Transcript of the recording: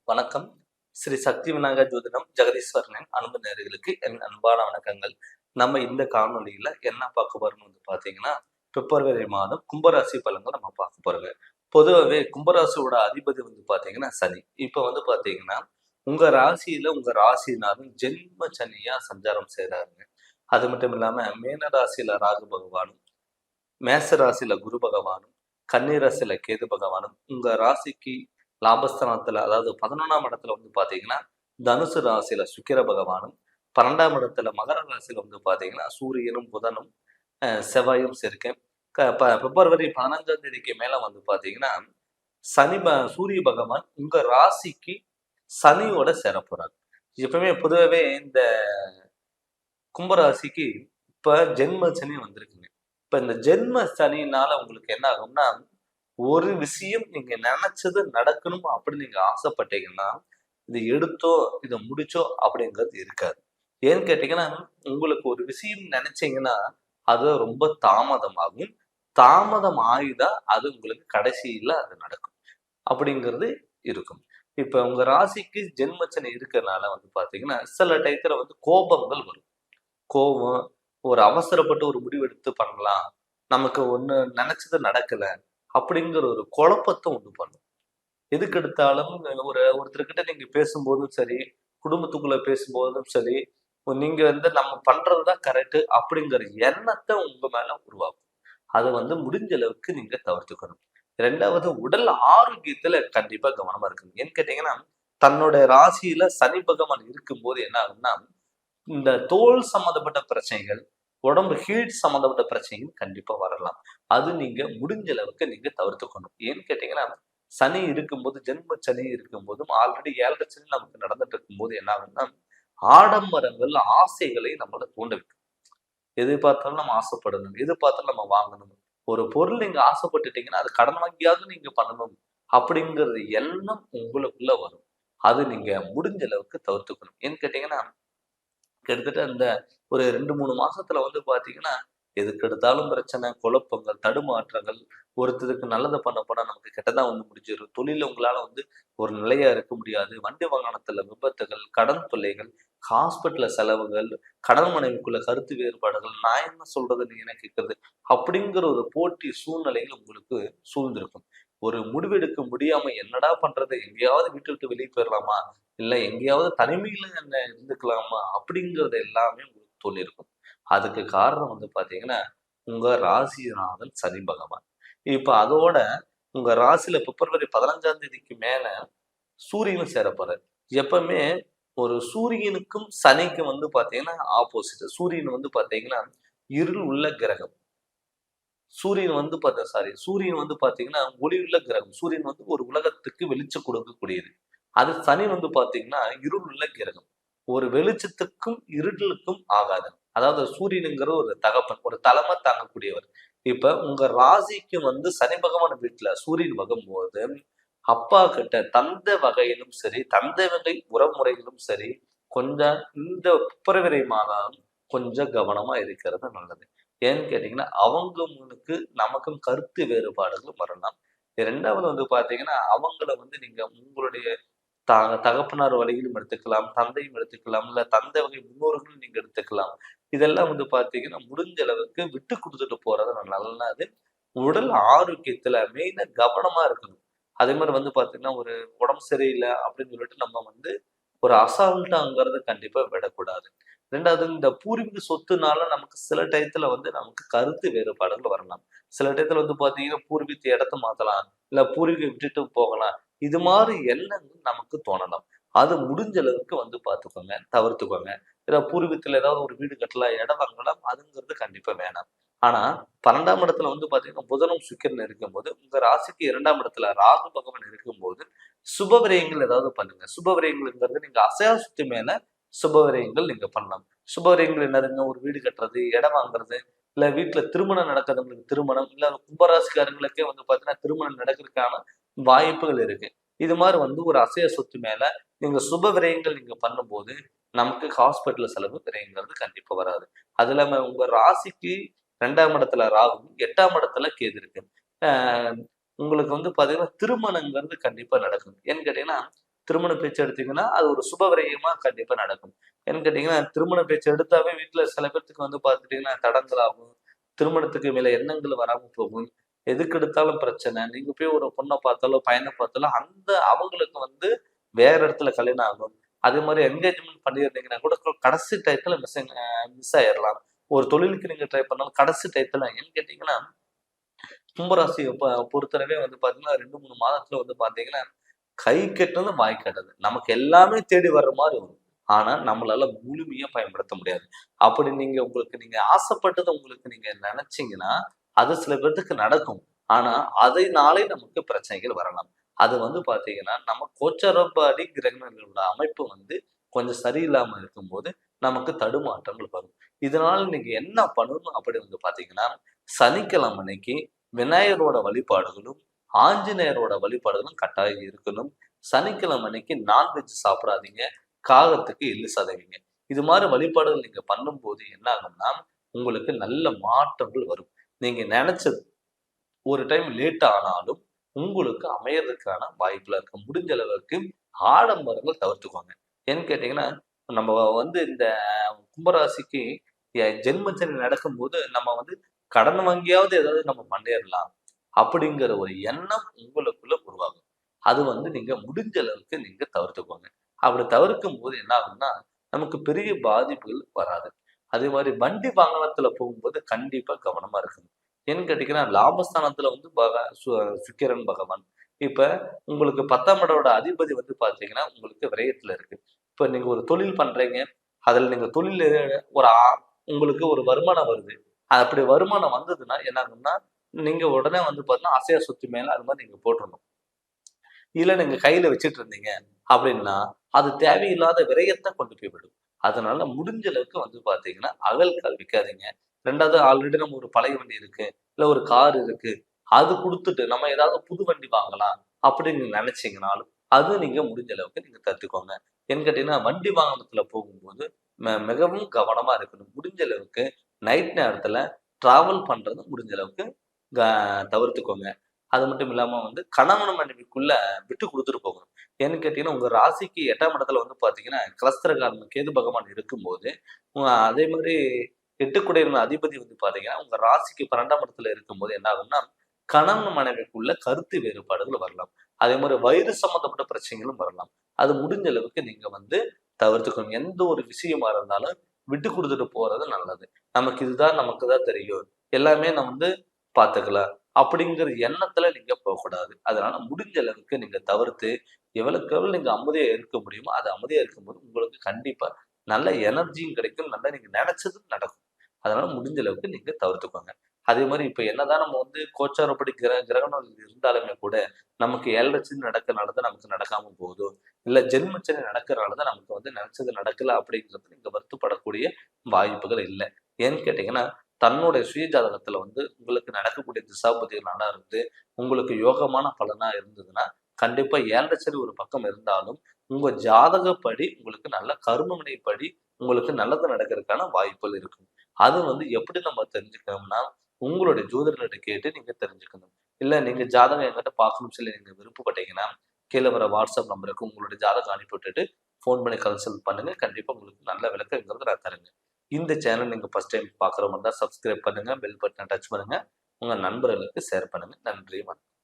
வணக்கம். ஸ்ரீ சக்தி விநாயகர் ஜோதிடம் ஜெகதீஸ்வரனின் அன்பு நேயர்களுக்கு என் அன்பான வணக்கங்கள். நம்ம இந்த காணொளியில என்ன பார்க்க போறோம்னு பார்த்தீங்கன்னா, பிப்ரவரி மாதம் கும்பராசி பலன்கள் நம்ம பார்க்க போறோங்க. பொதுவாவே கும்பராசியோட அதிபதி பார்த்தீங்கன்னா சனி. இப்ப பார்த்தீங்கன்னா, உங்க ராசியில உங்க ராசிநாதன் ஜென்ம சனியா சஞ்சாரம் செய்றாருங்க. அது மட்டும் இல்லாம மேன ராசியில ராகு பகவானும், மேச ராசியில குரு பகவானும், கன்னி ராசியில கேது பகவானும், உங்க ராசிக்கு லாபஸ்தானத்துல அதாவது 11ஆம் இடத்துல பாத்தீங்கன்னா தனுசு ராசியில சுக்கிர பகவானும், 12ஆம் இடத்துல மகர ராசியில பாத்தீங்கன்னா சூரியனும் புதனும் செவ்வாயும் சேர்க்கேன். பிப்ரவரி 15ஆம் தேதிக்கு மேல பாத்தீங்கன்னா சூரிய பகவான் உங்க ராசிக்கு சனியோட சேர போறாரு. எப்பவுமே பொதுவாகவே இந்த கும்பராசிக்கு இப்ப ஜென்ம சனி வந்திருக்குங்க. இப்ப இந்த ஜென்ம சனினால உங்களுக்கு என்ன ஆகும்னா, ஒரு விஷயம் நீங்க நினைச்சது நடக்கணும் அப்படின்னு நீங்க ஆசைப்பட்டீங்கன்னா, இது எடுத்தோ இதை முடிச்சோ அப்படிங்கிறது இருக்காது. ஏன்னு கேட்டீங்கன்னா, உங்களுக்கு ஒரு விஷயம் நினைச்சீங்கன்னா அது ரொம்ப தாமதமாகும். தாமதம் ஆகிதான் அது உங்களுக்கு கடைசியில அது நடக்கும் அப்படிங்கிறது இருக்கும். இப்ப உங்க ராசிக்கு ஜென்மச்சனை இருக்கிறதுனால பாத்தீங்கன்னா சில டயத்துல கோபங்கள் வரும். கோபம், ஒரு அவசரப்பட்டு ஒரு முடிவெடுத்து பண்ணலாம், நமக்கு ஒண்ணு நினைச்சது நடக்கல அப்படிங்கிற ஒரு குழப்பத்தை உண்டு பண்ணும். எதுக்கு எடுத்தாலும் ஒருத்தர்கிட்ட நீங்க பேசும்போதும் சரி, குடும்பத்துக்குள்ள பேசும்போதும் சரி, நீங்க நம்ம பண்றதுதான் கரெக்ட் அப்படிங்கிற எண்ணத்தை உங்க மேல உருவாக்கும். அதை முடிஞ்ச அளவுக்கு நீங்க தவிர்த்துக்கணும். 2வது உடல் ஆரோக்கியத்துல கண்டிப்பா கவனமா இருக்கணும். ஏன்னு கேட்டீங்கன்னா, தன்னோட ராசியில சனி பகவான் இருக்கும்போது என்ன ஆகும்னா, இந்த தோல் சம்பந்தப்பட்ட பிரச்சனைகள், உடம்பு ஹீட் சம்பந்தப்பட்ட பிரச்சனைகள் கண்டிப்பா வரலாம். அது நீங்க முடிஞ்ச அளவுக்கு நீங்க தவிர்த்துக்கணும். ஏன்னு கேட்டீங்கன்னா, சனி இருக்கும்போது, ஜென்ம சனி இருக்கும்போதும் ஆல்ரெடி 7 சனி நமக்கு நடந்துட்டு இருக்கும்போது என்ன ஆகும்னா, ஆடம்பரங்கள், ஆசைகளை நம்மள தூண்ட வைக்கும். எது பார்த்தாலும் நம்ம ஆசைப்படணும், எது பார்த்தாலும் நம்ம வாங்கணும். ஒரு பொருள் நீங்க ஆசைப்பட்டுட்டீங்கன்னா, அது கடன் வாங்கியாவது நீங்க பண்ணணும் அப்படிங்கிற எண்ணம் உங்களுக்குள்ள வரும். அது நீங்க முடிஞ்ச அளவுக்கு தவிர்த்துக்கணும். ஏன்னு கேட்டீங்கன்னா, கிட்டத்தட்ட அந்த ஒரு 2, 3 மாசத்துல பாத்தீங்கன்னா, எதுக்கு எடுத்தாலும் பிரச்சனை, குழப்பங்கள், தடுமாற்றங்கள், ஒருத்தருக்கு நல்லதை பண்ண போனா நமக்கு கெட்டதா முடிஞ்சிடும். தொழில்ல உங்களால ஒரு நிலையா இருக்க முடியாது. வண்டி வாகனத்துல விபத்துகள், கடன் தொல்லைகள், ஹாஸ்பிட்டல்ல செலவுகள், கணவன் மனைவிக்குள்ள கருத்து வேறுபாடுகள், நான் என்ன சொல்றது நீ என்ன கேட்கறது அப்படிங்கிற ஒரு போட்டி சூழ்நிலைகள் உங்களுக்கு சூழ்ந்திருக்கும். ஒரு முடிவெடுக்க முடியாம என்னடா பண்றது, எங்கேயாவது வீட்டை விட்டு வெளியே போயிடலாமா, இல்ல எங்கேயாவது தனிமையில என்ன இருந்துக்கலாமா அப்படிங்கறது எல்லாமே உங்களுக்கு தோணிருக்கும். அதுக்கு காரணம் பாத்தீங்கன்னா, உங்க ராசிநாதன் சனி பகவான். இப்ப அதோட உங்க ராசியில பிப்ரவரி 15ஆம் தேதிக்கு மேல சூரியனும் சேர போறாரு. எப்பவுமே ஒரு சூரியனுக்கும் சனிக்கும் பாத்தீங்கன்னா ஆப்போசிட். சூரியன் பாத்தீங்கன்னா இருள் உள்ள கிரகம். சூரியன் பாத்தீங்கன்னா ஒளி உள்ள கிரகம். சூரியன் ஒரு உலகத்துக்கு வெளிச்சம் கொடுக்கக்கூடியது. அது சனி பாத்தீங்கன்னா இருள் உள்ள கிரகம். ஒரு வெளிச்சத்துக்கும் இருளுக்கும் ஆகாது. அதாவது சூரியனுங்கிற ஒரு தகப்பன், ஒரு தலைமை தாங்கக்கூடியவர். இப்ப உங்க ராசிக்கு சனி பகவான் வீட்டுல சூரியன் வரும்போது, அப்பா கிட்ட தந்தை வகையிலும் சரி, தந்தை வகை உறவுமுறைகளும் சரி, கொஞ்சம் இந்த பிப்ரவரி மாதம் கொஞ்சம் கவனமா இருக்கிறது நல்லது. ஏன்னு கேட்டீங்கன்னா, அவங்களுக்கு நமக்கும் கருத்து வேறுபாடுகள் வரலாம். 2வது பாத்தீங்கன்னா, அவங்கள நீங்க உங்களுடைய தகப்பனார் வழியிலும் எடுத்துக்கலாம், தந்தையும் எடுத்துக்கலாம், இல்ல தந்தை வகை முன்னோர்களும் நீங்க எடுத்துக்கலாம். இதெல்லாம் பாத்தீங்கன்னா, முடிஞ்ச அளவுக்கு விட்டு கொடுத்துட்டு போறது நல்லது. உடல் ஆரோக்கியத்துல மெயினா கவனமா இருக்கணும். அதே மாதிரி பாத்தீங்கன்னா, ஒரு உடம்பு சரியில்லை அப்படின்னு சொல்லிட்டு நம்ம ஒரு அசால்ட்டாங்கிறத கண்டிப்பா விடக்கூடாது. 2வது இந்த பூர்வீக சொத்துனால நமக்கு சில டயத்துல நமக்கு கருத்து வேறுபாடுகள் வரலாம். சில டயத்துல பாத்தீங்கன்னா, பூர்வீக இடத்த மாத்தலாம், இல்ல பூர்வீகம் விட்டுட்டு போகலாம். இது மாதிரி எண்ணங்கள் நமக்கு தோணலாம். அது முடிஞ்ச அளவுக்கு பாத்துக்கோங்க, தவிர்த்துக்கோங்க. பூர்வீகத்துல ஏதாவது ஒரு வீடு கட்டலாம், இடம் வாங்கலாம், அதுங்கிறது கண்டிப்பா வேணாம். ஆனா 12ஆம் இடத்துல பாத்தீங்கன்னா புதனும் சுக்கிரன் இருக்கும்போது, உங்க ராசிக்கு 2ஆம் இடத்துல ராகு பகவான் இருக்கும்போது, சுப விரயங்கள் ஏதாவது பண்ணுங்க. சுப விரயங்கள்ங்கிறது நீங்க அசையா சொத்து மேல சுப விரயங்கள் நீங்க பண்ணலாம். சுப விரயங்கள் என்னதுங்க? ஒரு வீடு கட்டுறது, இடம் வாங்குறது, இல்ல வீட்டுல திருமணம் நடக்கிறவங்களுக்கு திருமணம், இல்ல கும்பராசிக்காரங்களுக்கே பாத்தீங்கன்னா திருமணம் நடக்கிறதுக்கான வாய்ப்புகள் இருக்கு. இது மாதிரி ஒரு அசைய சொத்து மேல நீங்க சுப விரயங்கள் நீங்க பண்ணும்போது, நமக்கு ஹாஸ்பிட்டல் செலவு விரயங்கிறது கண்டிப்பா வராது. அது இல்லாம உங்க ராசிக்கு 2ஆம் இடத்துல ராகும், 8ஆம் இடத்துல கேது இருக்கு. உங்களுக்கு பாத்தீங்கன்னா திருமணங்கிறது கண்டிப்பா நடக்கும். ஏன்னு கேட்டீங்கன்னா, திருமண பேச்சு எடுத்தீங்கன்னா அது ஒரு சுப விரயமா கண்டிப்பா நடக்கும். ஏன்னு கேட்டீங்கன்னா திருமண பேச்சு எடுத்தாவே வீட்டுல சில பேர்த்துக்கு வந்து பார்த்துட்டீங்கன்னா தடங்கல் ஆகும். திருமணத்துக்கு மேல எண்ணங்கள் வராம போகும். எதுக்கு எடுத்தாலும் பிரச்சனை. நீங்க போய் ஒரு பொண்ணை பார்த்தாலோ பையனை பார்த்தாலோ அந்த அவங்களுக்கு வந்து வேற இடத்துல கல்யாணம் ஆகும். அதே மாதிரி என்கேஜ்மெண்ட் பண்ணியிருந்தீங்கன்னா கூட கடைசி டயத்துல மிஸ் ஆயிடலாம். ஒரு தொழிலுக்கு நீங்க ட்ரை பண்ணாலும் கடைசி டயத்துல ஏன்னு கேட்டீங்கன்னா கும்பராசியை பொறுத்தளவே வந்து பாத்தீங்கன்னா 2, 3 மாதத்துல வந்து பாத்தீங்கன்னா கை கெட்டது வாய் கெட்டது. நமக்கு எல்லாமே தேடி வர்ற மாதிரி வரும். ஆனா நம்மளால முழுமையா பயன்படுத்த முடியாது. அப்படி நீங்க ஆசைப்பட்டது உங்களுக்கு நீங்க நினைச்சீங்கன்னா அது சில பேர்த்துக்கு நடக்கும். ஆனா அதனாலே நமக்கு பிரச்சனைகள் வரலாம். அது வந்து பாத்தீங்கன்னா நம்ம கோச்சாரப்படி கிரகங்களோட அமைப்பு வந்து கொஞ்சம் சரியில்லாம இருக்கும்போது நமக்கு தடுமாற்றங்கள் வரும். இதனால நீங்க என்ன பண்ணணும் அப்படி வந்து பாத்தீங்கன்னா சனிக்கிழமை அன்னைக்கு விநாயகரோட வழிபாடுகளும் ஆஞ்சநேயரோட வழிபாடுகளும் கட்டாயம் இருக்கணும். சனிக்கிழமை அன்னைக்கு நான்வெஜ் சாப்பிடாதீங்க. காகத்துக்கு எள்ளு சதவீங்க. இது மாதிரி வழிபாடுகள் நீங்க பண்ணும்போது என்ன ஆகும்னா உங்களுக்கு நல்ல மாற்றங்கள் வரும். நீங்க நினைச்சது ஒரு டைம் லேட் ஆனாலும் உங்களுக்கு அமையறதுக்கான வாய்ப்புல இருக்கு. முடிஞ்ச அளவுக்கு ஆடம்பரங்கள் தவிர்த்துக்கோங்க. ஏன்னு கேட்டீங்கன்னா நம்ம வந்து இந்த கும்பராசிக்கு ஜென்மச்சனி நடக்கும்போது நம்ம வந்து கடன் வாங்கியாவது ஏதாவது நம்ம பண்ணிடலாம் அப்படிங்கிற ஒரு எண்ணம் உங்களுக்குள்ள உருவாகும். அது வந்து நீங்க முடிஞ்ச அளவுக்கு நீங்க தவிர்த்துக்கோங்க. அப்படி தவிர்க்கும் போது என்ன ஆகும்னா நமக்கு பெரிய பாதிப்புகள் வராது. அதே மாதிரி வண்டி வாகனத்துல போகும்போது கண்டிப்பா கவனமா இருக்கணும். ஏன்னு கேட்டீங்கன்னா லாபஸ்தானத்துல வந்து சுக்கிரன் பகவான். இப்ப உங்களுக்கு 10ஆம் இடோட அதிபதி வந்து பாத்தீங்கன்னா உங்களுக்கு விரயத்துல இருக்கு. இப்ப நீங்க ஒரு தொழில் பண்றீங்க. அதுல நீங்க தொழில் ஒரு உங்களுக்கு ஒரு வருமானம் வருது. அப்படி வருமானம் வந்ததுன்னா என்ன ஆகும்னா நீங்க உடனே வந்து பாத்தீங்கன்னா அசையா சொத்து மேல அது மாதிரி நீங்க போட்டுறணும். இல்ல நீங்க கையில வச்சுட்டு இருந்தீங்க அப்படின்னா அது தேவையில்லாத விரயத்தை கொண்டு போய் விடும். அதனால முடிஞ்ச அளவுக்கு வந்து பாத்தீங்கன்னா அகல் விற்காதீங்க. 2வது ஆல்ரெடி நம்ம ஒரு பழைய வண்டி இருக்கு, இல்ல ஒரு கார் இருக்கு. அது குடுத்துட்டு நம்ம ஏதாவது புது வண்டி வாங்கலாம் அப்படின்னு நினைச்சீங்கனாலும் அது நீங்க முடிஞ்ச அளவுக்கு நீங்க கத்துக்கோங்க. ஏன்னு கேட்டீங்கன்னா வண்டி வாகனத்துல போகும்போது மிகவும் கவனமா இருக்கணும். முடிஞ்ச அளவுக்கு நைட் நேரத்துல டிராவல் பண்றது முடிஞ்ச அளவுக்கு தவிர்த்துக்கோங்க. அது மட்டும் இல்லாம வந்து கணவன் மனைவிக்குள்ள விட்டு கொடுத்துட்டு போகணும். ஏன்னு கேட்டீங்கன்னா உங்க ராசிக்கு 8ஆம் இடத்துல வந்து பாத்தீங்கன்னா கலஸ்திரகாரன் கேது பகவான் இருக்கும்போது அதே மாதிரி 8 குடையின அதிபதி வந்து பாத்தீங்கன்னா உங்க ராசிக்கு 12ஆம் இடத்துல இருக்கும்போது என்ன ஆகும்னா கணவன் மனைவிக்குள்ள கருத்து வேறுபாடுகள் வரலாம். அதே மாதிரி வயிறு சம்பந்தப்பட்ட பிரச்சனைகளும் வரலாம். அது முடிஞ்ச அளவுக்கு நீங்க வந்து தவிர்த்துக்கணும். எந்த ஒரு விஷயமா இருந்தாலும் விட்டு கொடுத்துட்டு போறது நல்லது. நமக்கு தான் தெரியும். எல்லாமே நம்ம வந்து பாத்துக்கலாம். அப்படிங்கிற எண்ணத்துல நீங்க போகக்கூடாது. அதனால முடிஞ்ச அளவுக்கு நீங்க தவிர்த்து எவ்வளவுக்கு எவ்வளவு நீங்க அமைதியா இருக்க முடியுமோ அது அமைதியா இருக்கும்போது உங்களுக்கு கண்டிப்பா நல்ல எனர்ஜியும் கிடைக்கும். நல்லா நீங்க நினைச்சதும் நடக்கும். அதனால முடிஞ்ச அளவுக்கு நீங்க தவிர்த்துக்கோங்க. அதே மாதிரி இப்ப என்னதான் நம்ம வந்து கோச்சாரப்படி கிரகணம் இருந்தாலுமே கூட நமக்கு 7 சனி நடக்கிறனாலதான் நமக்கு நடக்காம போகுதோ இல்ல ஜென்மச்சனி நடக்கிறனாலதான் நமக்கு வந்து நினைச்சது நடக்கல அப்படிங்கிறது நீங்க வருத்தப்படக்கூடிய வாய்ப்புகள் இல்லை. ஏன்னு கேட்டீங்கன்னா தன்னுடைய சுய ஜாதகத்துல வந்து உங்களுக்கு நடக்கக்கூடிய திசாபுதிகள் நல்லா இருந்து உங்களுக்கு யோகமான பலனா இருந்ததுன்னா கண்டிப்பா 7 சனி ஒரு பக்கம் இருந்தாலும் உங்க ஜாதகப்படி உங்களுக்கு நல்ல கர்மவினைப்படி உங்களுக்கு நல்லது நடக்கிறதுக்கான வாய்ப்புகள் இருக்கும். அது வந்து எப்படி நம்ம தெரிஞ்சுக்கணும்னா உங்களுடைய ஜோதிடர்கிட்ட கேட்டு நீங்க தெரிஞ்சுக்கணும். இல்ல நீங்க ஜாதகம் என்கிட்ட பார்க்கணும்னு சொல்லி நீங்க விருப்பப்பட்டீங்கன்னா கீழே வர வாட்ஸ்அப் நம்பருக்கு உங்களுடைய ஜாதகம் அனுப்பி விட்டுட்டு ஃபோன் பண்ணி கன்சல்ட் பண்ணுங்க. கண்டிப்பா உங்களுக்கு நல்ல விளக்கங்கிறது நான் தருங்க. இந்த சேனல் நீங்க ஃபர்ஸ்ட் டைம் பார்க்குற மாதிரி தான் சப்ஸ்கிரைப் பண்ணுங்க, பெல் பட்டனை டச் பண்ணுங்க, உங்க நண்பர்களுக்கு ஷேர் பண்ணுங்க. நன்றி, வணக்கம்.